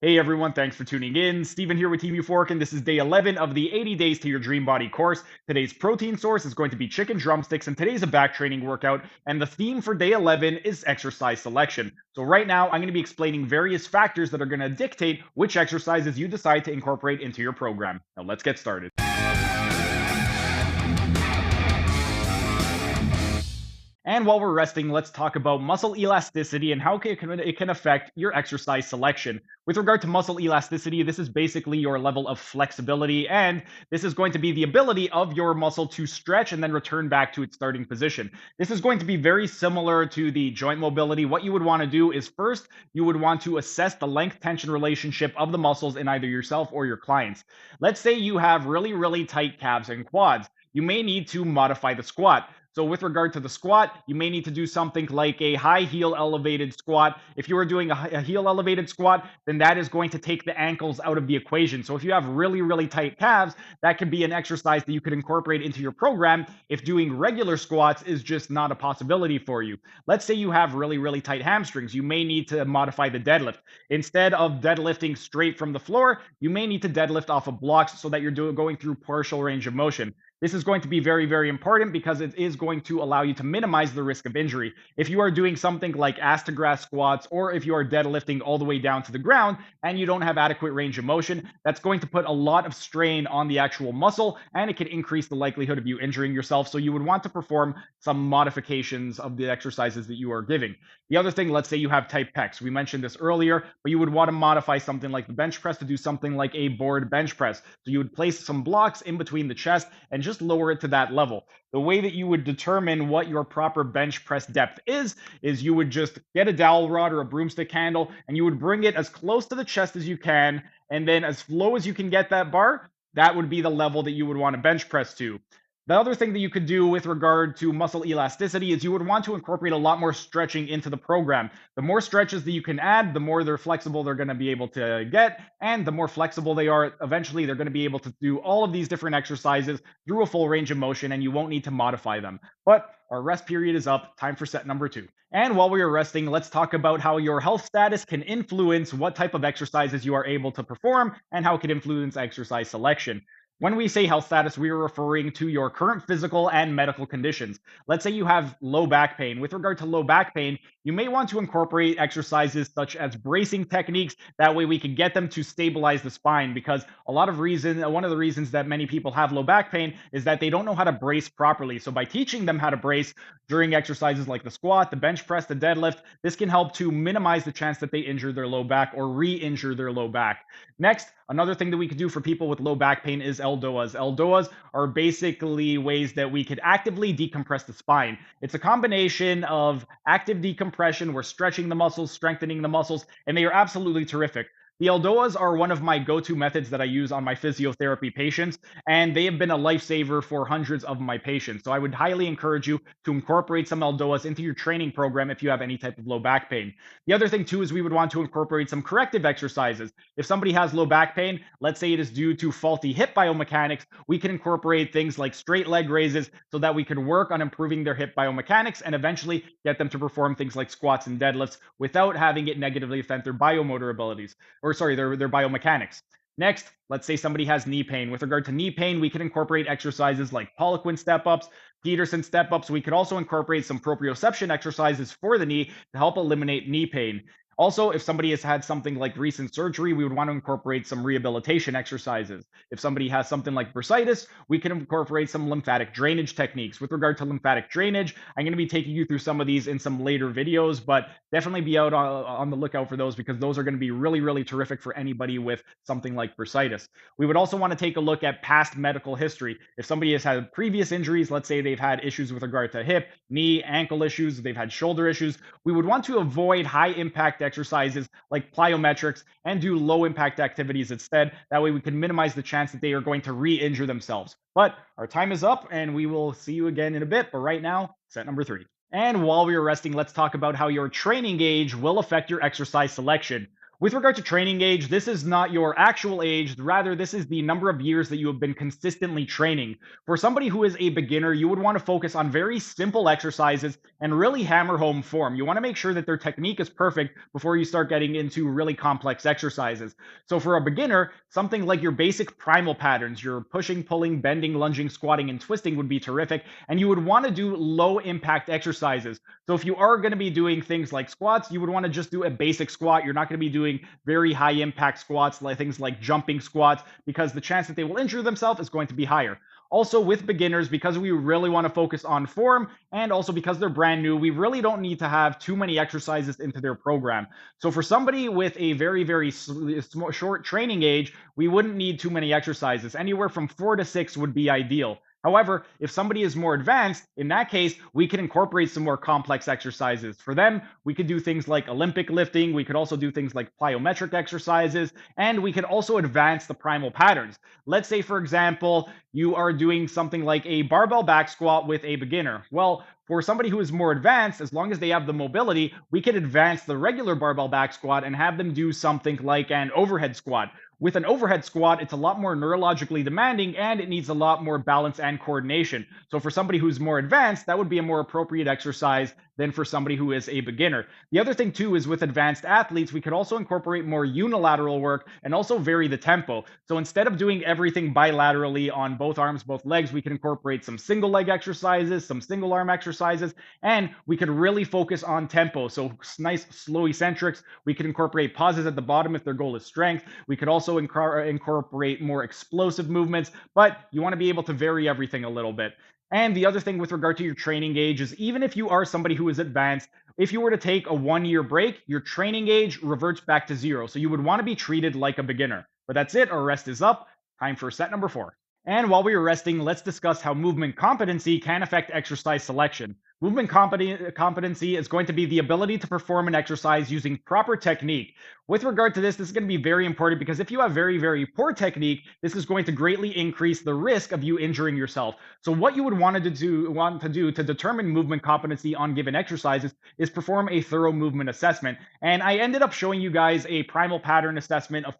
Hey everyone, thanks for tuning in. Steven here with Team Euphoric, and this is day 11 of the 80 Days to Your Dream Body course. Today's protein source is going to be chicken drumsticks, and today's a back training workout. And the theme for day 11 is exercise selection. So, right now, I'm going to be explaining various factors that are going to dictate which exercises you decide to incorporate into your program. Now, let's get started. And while we're resting, let's talk about muscle elasticity and how it can affect your exercise selection. With regard to muscle elasticity, this is basically your level of flexibility, and this is going to be the ability of your muscle to stretch and then return back to its starting position. This is going to be very similar to the joint mobility. What you would want to do is first, you would want to assess the length tension relationship of the muscles in either yourself or your clients. Let's say you have really, really tight calves and quads. You may need to modify the squat. So, with regard to the squat, you may need to do something like a high heel elevated squat. If you are doing a heel elevated squat, then that is going to take the ankles out of the equation. So, if you have really, really tight calves, that could be an exercise that you could incorporate into your program if doing regular squats is just not a possibility for you. Let's say you have really, really tight hamstrings. You may need to modify the deadlift. Instead of deadlifting straight from the floor, you may need to deadlift off of blocks so that you're going through partial range of motion. This is going to be very, very important because it is going to allow you to minimize the risk of injury. If you are doing something like ass to grass squats, or if you are deadlifting all the way down to the ground and you don't have adequate range of motion, that's going to put a lot of strain on the actual muscle and it can increase the likelihood of you injuring yourself. So you would want to perform some modifications of the exercises that you are giving. The other thing, let's say you have tight pecs. We mentioned this earlier, but you would want to modify something like the bench press to do something like a board bench press. So you would place some blocks in between the chest and just lower it to that level. The way that you would determine what your proper bench press depth is you would just get a dowel rod or a broomstick handle and you would bring it as close to the chest as you can. And then as low as you can get that bar, that would be the level that you would want to bench press to. The other thing that you could do with regard to muscle elasticity is you would want to incorporate a lot more stretching into the program. The more stretches that you can add, the more they're flexible they're going to be able to get. And the more flexible they are, eventually they're going to be able to do all of these different exercises through a full range of motion and you won't need to modify them. But our rest period is up. Time for set number 2. And while we are resting, let's talk about how your health status can influence what type of exercises you are able to perform and how it can influence exercise selection. When we say health status, we are referring to your current physical and medical conditions. Let's say you have low back pain. With regard to low back pain, you may want to incorporate exercises such as bracing techniques. That way we can get them to stabilize the spine because one of the reasons that many people have low back pain is that they don't know how to brace properly. So by teaching them how to brace during exercises like the squat, the bench press, the deadlift, this can help to minimize the chance that they injure their low back or re-injure their low back. Next, another thing that we could do for people with low back pain is LDOAs. LDOAs are basically ways that we could actively decompress the spine. It's a combination of active decompression, we're stretching the muscles, strengthening the muscles, and they are absolutely terrific. The LDOAs are one of my go-to methods that I use on my physiotherapy patients, and they have been a lifesaver for hundreds of my patients. So I would highly encourage you to incorporate some LDOAs into your training program if you have any type of low back pain. The other thing too is we would want to incorporate some corrective exercises. If somebody has low back pain, let's say it is due to faulty hip biomechanics, we can incorporate things like straight leg raises so that we can work on improving their hip biomechanics and eventually get them to perform things like squats and deadlifts without having it negatively affect their biomotor abilities their biomechanics. Next, let's say somebody has knee pain. With regard to knee pain, we can incorporate exercises like Poliquin step ups, Peterson step ups. We could also incorporate some proprioception exercises for the knee to help eliminate knee pain. Also, if somebody has had something like recent surgery, we would want to incorporate some rehabilitation exercises. If somebody has something like bursitis, we can incorporate some lymphatic drainage techniques. With regard to lymphatic drainage, I'm going to be taking you through some of these in some later videos, but definitely be out on the lookout for those because those are going to be really, really terrific for anybody with something like bursitis. We would also want to take a look at past medical history. If somebody has had previous injuries, let's say they've had issues with regard to hip, knee, ankle issues, they've had shoulder issues, we would want to avoid high impact exercises like plyometrics and do low impact activities instead. That way we can minimize the chance that they are going to re-injure themselves. But our time is up and we will see you again in a bit. But right now, set number 3. And while we are resting, let's talk about how your training age will affect your exercise selection. With regard to training age, this is not your actual age. Rather, this is the number of years that you have been consistently training. For somebody who is a beginner, you would want to focus on very simple exercises and really hammer home form. You want to make sure that their technique is perfect before you start getting into really complex exercises. So, for a beginner, something like your basic primal patterns, your pushing, pulling, bending, lunging, squatting, and twisting would be terrific. And you would want to do low impact exercises. So, if you are going to be doing things like squats, you would want to just do a basic squat. You're not going to be doing very high impact squats, like things like jumping squats, because the chance that they will injure themselves is going to be higher. Also, with beginners, because we really want to focus on form and also because they're brand new, we really don't need to have too many exercises into their program. So, for somebody with a very short training age, we wouldn't need too many exercises. Anywhere from 4 to 6 would be ideal. However, if somebody is more advanced, in that case, we can incorporate some more complex exercises. For them, we could do things like Olympic lifting. We could also do things like plyometric exercises, and we could also advance the primal patterns. Let's say, for example, you are doing something like a barbell back squat with a beginner. Well, for somebody who is more advanced, as long as they have the mobility, we could advance the regular barbell back squat and have them do something like an overhead squat. With an overhead squat, it's a lot more neurologically demanding and it needs a lot more balance and coordination. So, for somebody who's more advanced, that would be a more appropriate exercise than for somebody who is a beginner. The other thing, too, is with advanced athletes, we could also incorporate more unilateral work and also vary the tempo. So, instead of doing everything bilaterally on both arms, both legs, we can incorporate some single leg exercises, some single arm exercises, and we could really focus on tempo. So, nice slow eccentrics. We could incorporate pauses at the bottom if their goal is strength. We could also incorporate more explosive movements, but you want to be able to vary everything a little bit. And the other thing with regard to your training age is even if you are somebody who is advanced, if you were to take a 1 year break, your training age reverts back to zero. So you would want to be treated like a beginner. But that's it. Our rest is up. Time for set number 4. And while we are resting, let's discuss how movement competency can affect exercise selection. Movement competency is going to be the ability to perform an exercise using proper technique. With regard to this is going to be very important because if you have very poor technique, this is going to greatly increase the risk of you injuring yourself. So what you would want to do to determine movement competency on given exercises is perform a thorough movement assessment. And I ended up showing you guys a primal pattern assessment a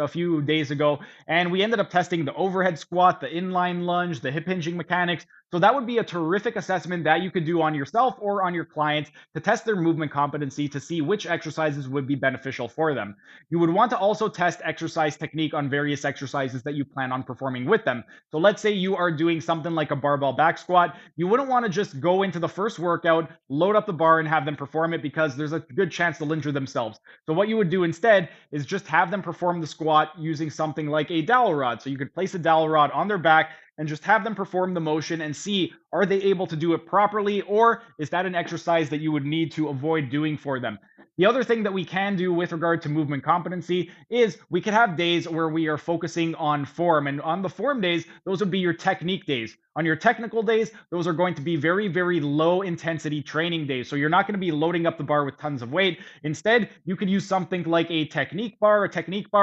few days ago, and we ended up testing the overhead squat, the inline lunge, the hip hinging mechanics. So that would be a terrific assessment that you could do on yourself or on your clients to test their movement competency to see which exercises would be beneficial for them. You would want to also test exercise technique on various exercises that you plan on performing with them. So let's say you are doing something like a barbell back squat. You wouldn't want to just go into the first workout, load up the bar and have them perform it because there's a good chance they'll injure themselves. So what you would do instead is just have them perform the squat using something like a dowel rod. So you could place a dowel rod on their back and just have them perform the motion and see, are they able to do it properly, or is that an exercise that you would need to avoid doing for them? The other thing that we can do with regard to movement competency is we could have days where we are focusing on form. And on the form days, those would be your technique days. On your technical days, those are going to be very low intensity training days. So you're not going to be loading up the bar with tons of weight. Instead, you could use something like a technique bar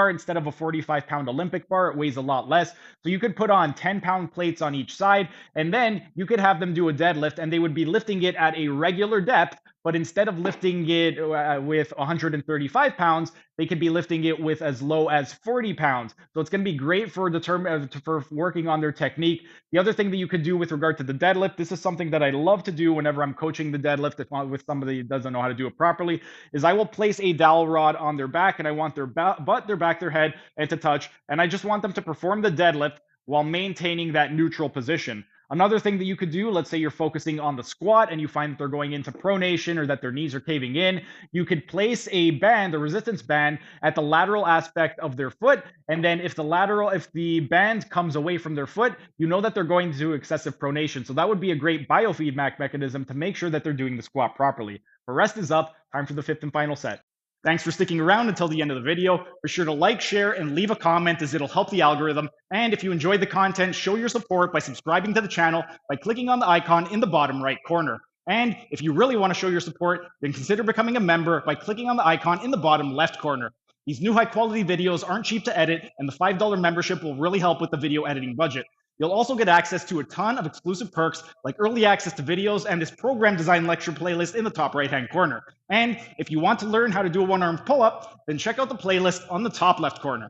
instead of a 45-pound Olympic bar. It weighs a lot less. So you could put on 10-pound plates on each side, and then you could have them do a deadlift, and they would be lifting it at a regular depth. But instead of lifting it with 135 pounds, they could be lifting it with as low as 40 pounds. So it's going to be great for working on their technique. The other thing that you could do with regard to the deadlift, this is something that I love to do whenever I'm coaching the deadlift with somebody who doesn't know how to do it properly, is I will place a dowel rod on their back and I want their butt, their back, their head, and to touch. And I just want them to perform the deadlift while maintaining that neutral position. Another thing that you could do, let's say you're focusing on the squat and you find that they're going into pronation or that their knees are caving in, you could place a band, a resistance band, at the lateral aspect of their foot. And then if the band comes away from their foot, you know that they're going to do excessive pronation. So that would be a great biofeedback mechanism to make sure that they're doing the squat properly. The rest is up. Time for the 5th and final set. Thanks for sticking around until the end of the video. Be sure to like, share, and leave a comment as it'll help the algorithm. And if you enjoyed the content, show your support by subscribing to the channel by clicking on the icon in the bottom right corner. And if you really want to show your support, then consider becoming a member by clicking on the icon in the bottom left corner. These new high quality videos aren't cheap to edit, and the $5 membership will really help with the video editing budget. You'll also get access to a ton of exclusive perks like early access to videos and this program design lecture playlist in the top right hand corner. And if you want to learn how to do a one-armed pull-up, then check out the playlist on the top left corner.